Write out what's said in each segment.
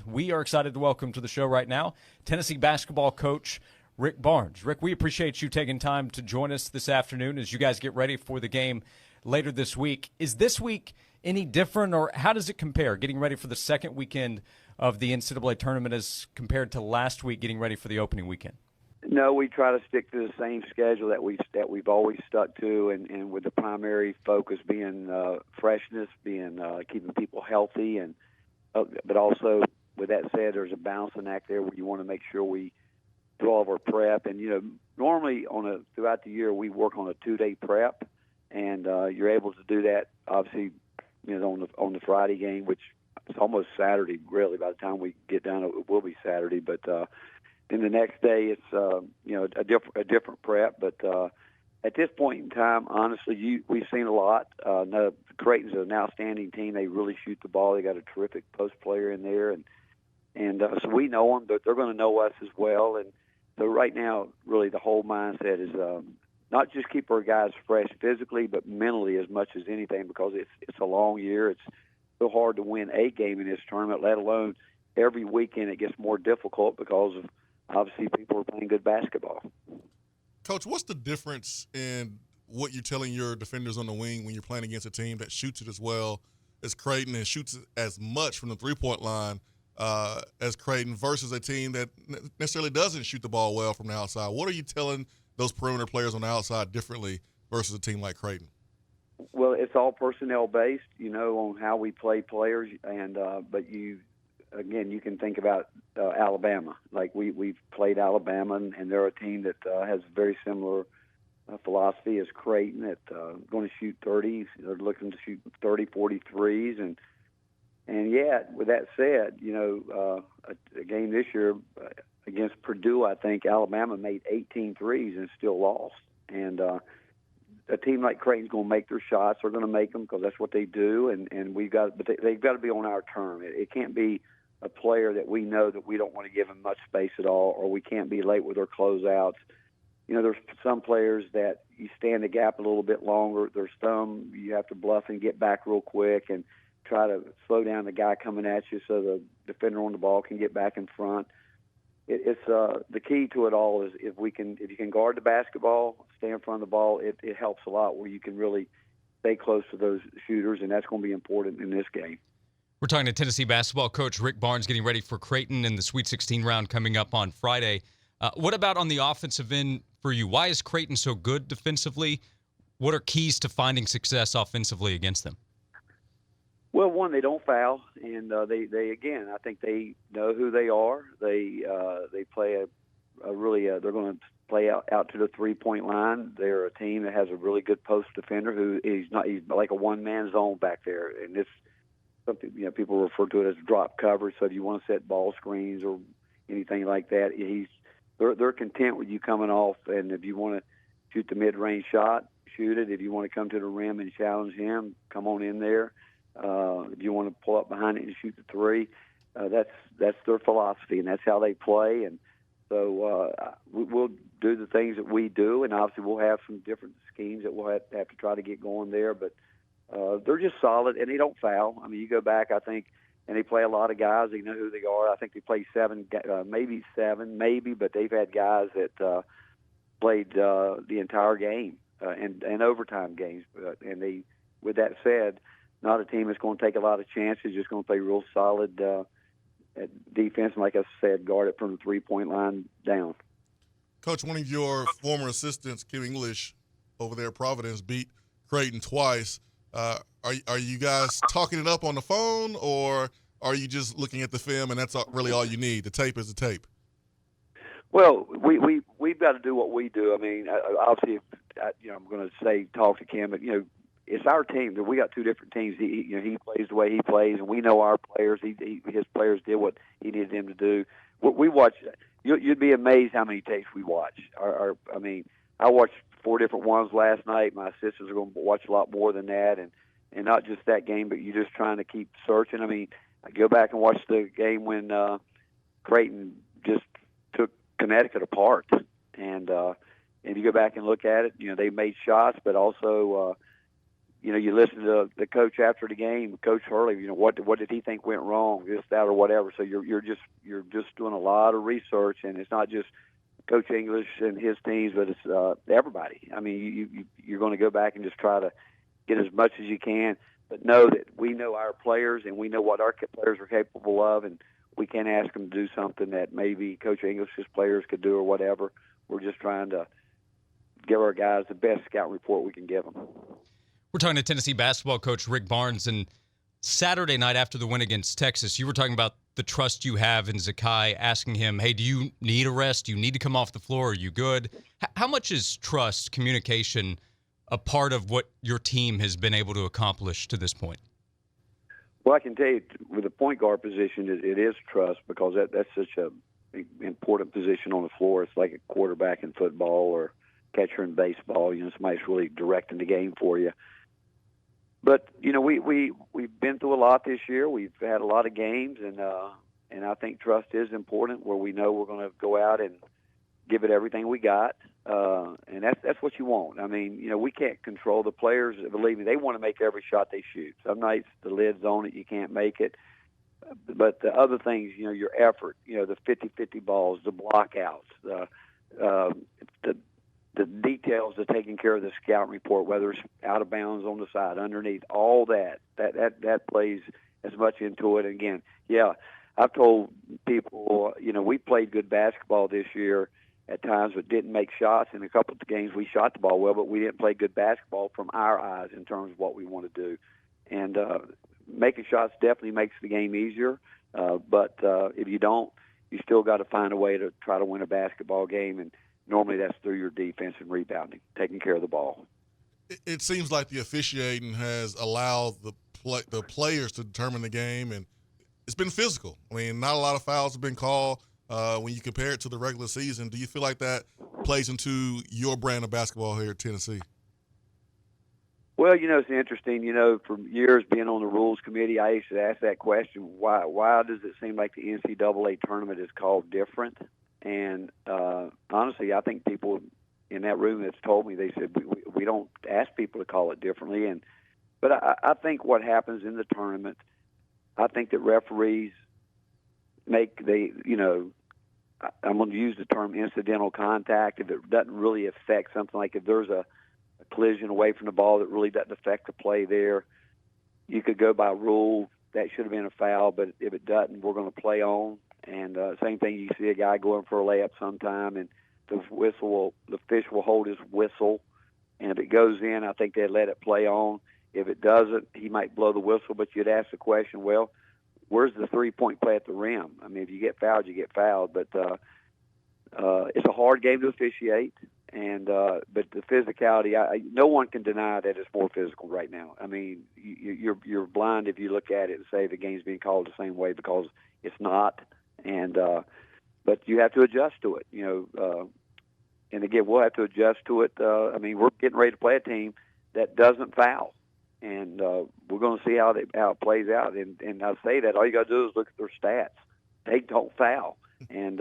guest we are excited to welcome to the show right now, Tennessee basketball coach Rick Barnes. Rick, we appreciate you taking time to join us this afternoon as you guys get ready for the game later this week. Is this week any different, or how does it compare, getting ready for the second weekend of the NCAA tournament as compared to last week getting ready for the opening weekend? No, we try to stick to the same schedule that we've always stuck to, and with the primary focus being freshness, being keeping people healthy, and but also with that said, there's a balancing act there where you want to make sure we do all of our prep. And normally throughout the year we work on a 2-day prep, and you're able to do that obviously on the Friday game, which it's almost Saturday really. By the time we get done, it will be Saturday, but. Then the next day, it's a different prep. But at this point in time, honestly, we've seen a lot. Creighton's an outstanding team. They really shoot the ball. They got a terrific post player in there, and so we know them. But they're going to know us as well. And so right now, really, the whole mindset is not just keep our guys fresh physically, but mentally as much as anything, because it's a long year. It's so hard to win a game in this tournament, let alone every weekend it gets more difficult because of obviously people are playing good basketball. Coach, what's the difference in what you're telling your defenders on the wing when you're playing against a team that shoots it as well as Creighton and shoots it as much from the three-point line as Creighton versus a team that necessarily doesn't shoot the ball well from the outside? What are you telling those perimeter players on the outside differently versus a team like Creighton? Well, it's all personnel-based, on how we play players, and but again, you can think about Alabama. Like we've played Alabama, and they're a team that has very similar philosophy as Creighton. That going to shoot 30s. They're looking to shoot 30, 43s, and yet with that said, a game this year against Purdue, I think Alabama made 18 threes and still lost. And a team like Creighton's going to make their shots. They're going to make them because that's what they do, and they've got to be on our term. It can't be a player that we know that we don't want to give him much space at all, or we can't be late with our closeouts. There's some players that you stand the gap a little bit longer. There's some you have to bluff and get back real quick and try to slow down the guy coming at you so the defender on the ball can get back in front. It's the key to it all is if you can guard the basketball, stay in front of the ball, it helps a lot where you can really stay close to those shooters, and that's going to be important in this game. We're talking to Tennessee basketball coach Rick Barnes, getting ready for Creighton in the Sweet 16 round coming up on Friday. What about on the offensive end for you? Why is Creighton so good defensively? What are keys to finding success offensively against them? Well, one, they don't foul, and they again, I think they know who they are. They play a really they're going to play out to the 3-point line. They're a team that has a really good post defender he's like a one-man zone back there, and it's something people refer to it as drop coverage. So if you want to set ball screens or anything like that, they're content with you coming off, and if you want to shoot the mid-range shot, shoot it. If you want to come to the rim and challenge him, come on in there. If you want to pull up behind it and shoot the three, that's their philosophy, and that's how they play. And so we'll do the things that we do, and obviously we'll have some different schemes that we'll have to try to get going there. But they're just solid, and they don't foul. I mean, you go back, I think, and they play a lot of guys. They know who they are. I think they play seven, but they've had guys that played the entire game and overtime games. And they, with that said, not a team that's going to take a lot of chances, just going to play real solid at defense, and like I said, guard it from the 3-point line down. Coach, one of your former assistants, Kim English, over there at Providence, beat Creighton twice. Are you guys talking it up on the phone, or are you just looking at the film and that's really all you need? The tape is the tape. Well, we've got to do what we do. I mean, obviously, I'm going to say talk to Kim, but it's our team. We got two different teams. He plays the way he plays, and we know our players. His players did what he needed them to do. We watch. You'd be amazed how many tapes we watch. I mean, I watched 4 different ones last night. My assistants are going to watch a lot more than that, and not just that game, but you're just trying to keep searching. I mean, I go back and watch the game when Creighton just took Connecticut apart, and if you go back and look at it, they made shots, but also you listen to the coach after the game, Coach Hurley. What did he think went wrong, this, that, or whatever. So you're just doing a lot of research, and it's not just Coach English and his teams, but it's everybody. I mean, you're going to go back and just try to get as much as you can, but know that we know our players and we know what our players are capable of, and we can't ask them to do something that maybe Coach English's players could do or whatever. We're just trying to give our guys the best scout report we can give them. We're talking to Tennessee basketball coach Rick Barnes, and Saturday night after the win against Texas, you were talking about the trust you have in Zakai, asking him, hey, do you need a rest? Do you need to come off the floor? Are you good? How much is trust, communication, a part of what your team has been able to accomplish to this point? Well, I can tell you, with the point guard position, it is trust, because that's such an important position on the floor. It's like a quarterback in football or catcher in baseball. Somebody's really directing the game for you. But we've been through a lot this year. We've had a lot of games, and I think trust is important, where we know we're going to go out and give it everything we got, and that's what you want. I mean, we can't control the players. Believe me, they want to make every shot they shoot. Some nights the lid's on it, you can't make it. But the other things, your effort, the 50-50 balls, the blockouts, the details of taking care of the scout report, whether it's out of bounds on the side, underneath, all that plays as much into it. And again, I've told people, we played good basketball this year at times, but didn't make shots. In a couple of the games, we shot the ball well, but we didn't play good basketball from our eyes in terms of what we want to do. And making shots definitely makes the game easier. But if you don't, you still got to find a way to try to win a basketball game. And normally that's through your defense and rebounding, taking care of the ball. It seems like the officiating has allowed the players to determine the game, and it's been physical. I mean, not a lot of fouls have been called when you compare it to the regular season. Do you feel like that plays into your brand of basketball here at Tennessee? Well, it's interesting. For years being on the rules committee, I used to ask that question: Why does it seem like the NCAA tournament is called different? And honestly, I think people in that room that's told me, they said we don't ask people to call it differently. But I think what happens in the tournament, I think that referees I'm going to use the term incidental contact if it doesn't really affect something, like if there's a collision away from the ball that really doesn't affect the play there. You could go by rule, that should have been a foul, but if it doesn't, we're going to play on. And same thing, you see a guy going for a layup sometime, and the fish will hold his whistle, and if it goes in, I think they'd let it play on. If it doesn't, he might blow the whistle, but you'd ask the question, well, where's the three-point play at the rim? I mean, if you get fouled, you get fouled. But it's a hard game to officiate, and but the physicality, no one can deny that it's more physical right now. I mean, you're blind if you look at it and say the game's being called the same way, because it's not. And but you have to adjust to it, and again, we'll have to adjust to it. I mean, we're getting ready to play a team that doesn't foul, and we're going to see how it plays out. And I say that all you got to do is look at their stats; they don't foul, and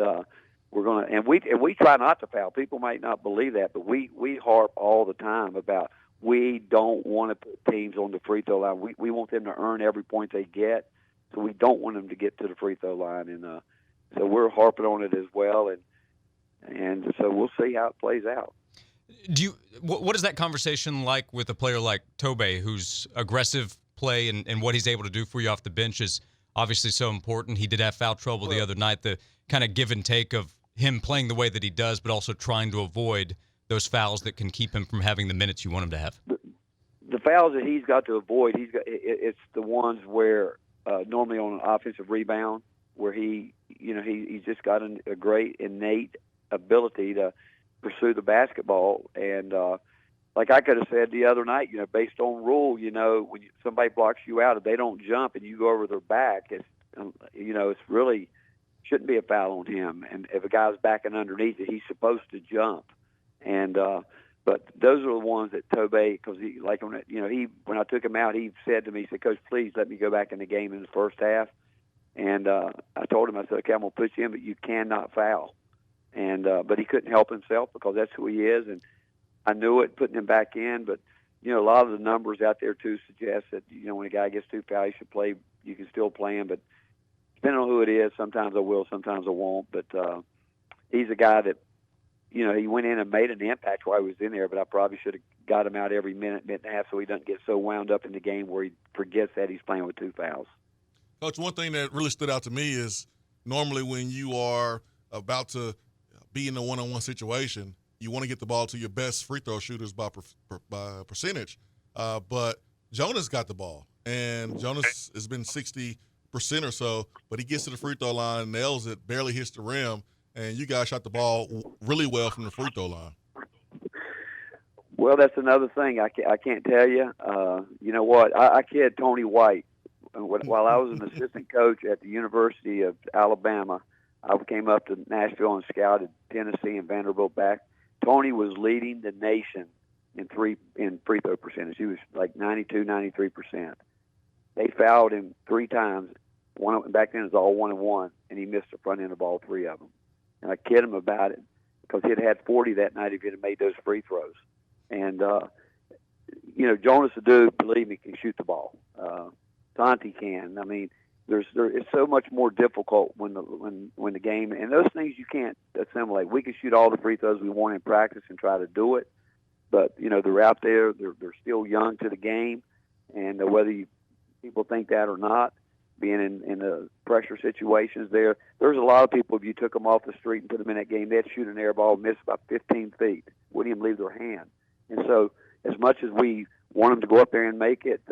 we're going to. And we try not to foul. People might not believe that, but we harp all the time about we don't want to put teams on the free throw line. We want them to earn every point they get. So we don't want them to get to the free throw line, and so we're harping on it as well, and so we'll see how it plays out. What is that conversation like with a player like Tobe, whose aggressive play and what he's able to do for you off the bench is obviously so important? He did have foul trouble the other night. The kind of give and take of him playing the way that he does, but also trying to avoid those fouls that can keep him from having the minutes you want him to have. The fouls that he's got to avoid, it's the ones where. Normally on an offensive rebound, where he's just got a great innate ability to pursue the basketball. And like I could have said the other night, based on rule, when somebody blocks you out, if they don't jump and you go over their back, it's really shouldn't be a foul on him. And if a guy's backing underneath it, he's supposed to jump. And but those are the ones that Tobe, because when I took him out, he said to me, he said, "Coach, please let me go back in the game in the first half." And I told him, I said, "Okay, I'm going to put you in, but you cannot foul." And but he couldn't help himself, because that's who he is. And I knew it, putting him back in. But a lot of the numbers out there too suggest that when a guy gets 2 fouls, you should play. You can still play him, but depending on who it is, sometimes I will, sometimes I won't. But he's a guy that he went in and made an impact while he was in there. But I probably should have got him out every minute and a half, so he doesn't get so wound up in the game where he forgets that he's playing with 2 fouls. Coach, one thing that really stood out to me is normally when you are about to be in a one-on-one situation, you want to get the ball to your best free throw shooters by percentage. But Jonas got the ball, and Jonas has been 60% or so, but he gets to the free throw line, nails it, barely hits the rim, and you guys shot the ball really well from the free throw line. Well, that's another thing I can't tell you. You know what? I kid Tony White. While I was an assistant coach at the University of Alabama, I came up to Nashville and scouted Tennessee and Vanderbilt back. Tony was leading the nation in free throw percentage. He was like 92, 93%. They fouled him 3 times. Back then it was all 1-and-1, and he missed the front end of all 3 of them. And I kid him about it because he'd had 40 that night if he'd have made those free throws. And Jonas Adu, believe me, can shoot the ball. Santi can. I mean, it's so much more difficult when the game, and those things you can't assimilate. We can shoot all the free throws we want in practice and try to do it, but they're out there. They're still young to the game, and whether people think that or not, being in the pressure situations there's a lot of people. If you took them off the street and put them in that game, they'd shoot an air ball, miss about 15 feet, wouldn't even leave their hand. And so, as much as we want them to go up there and make it,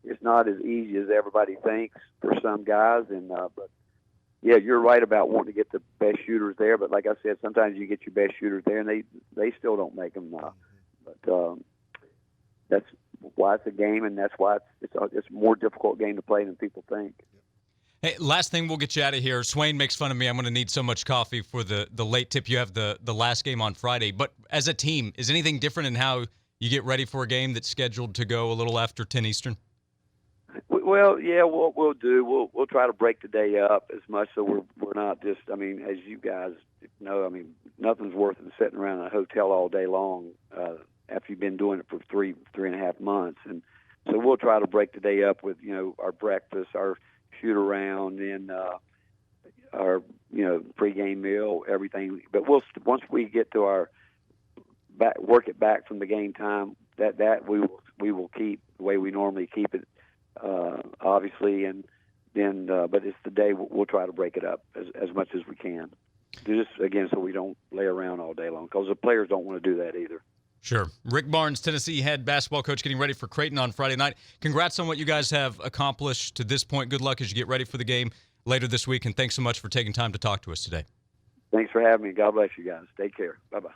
it's not as easy as everybody thinks for some guys. And but yeah, you're right about wanting to get the best shooters there. But like I said, sometimes you get your best shooters there, and they still don't make them. But that's why it's a game, and that's why it's a more difficult game to play than people think. Hey, last thing, we'll get you out of here. Swain makes fun of me. I'm going to need so much coffee for the late tip. You have the last game on Friday. But as a team, is anything different in how you get ready for a game that's scheduled to go a little after 10 Eastern? Well, yeah, what we'll do, we'll try to break the day up as much so we're not just, I mean, as you guys know, I mean, nothing's worth it sitting around in a hotel all day long after you've been doing it for three and a half months. And so we'll try to break the day up with, our breakfast, our shoot around, and our, pregame meal, everything. But once we get to our work it back from the game time, that we will keep the way we normally keep it. Obviously, and then, but it's the day we'll try to break it up as much as we can. Just again, so we don't lay around all day long, because the players don't want to do that either. Sure. Rick Barnes, Tennessee head basketball coach, getting ready for Creighton on Friday night. Congrats on what you guys have accomplished to this point. Good luck as you get ready for the game later this week, and thanks so much for taking time to talk to us today. Thanks for having me. God bless you guys. Take care. Bye-bye.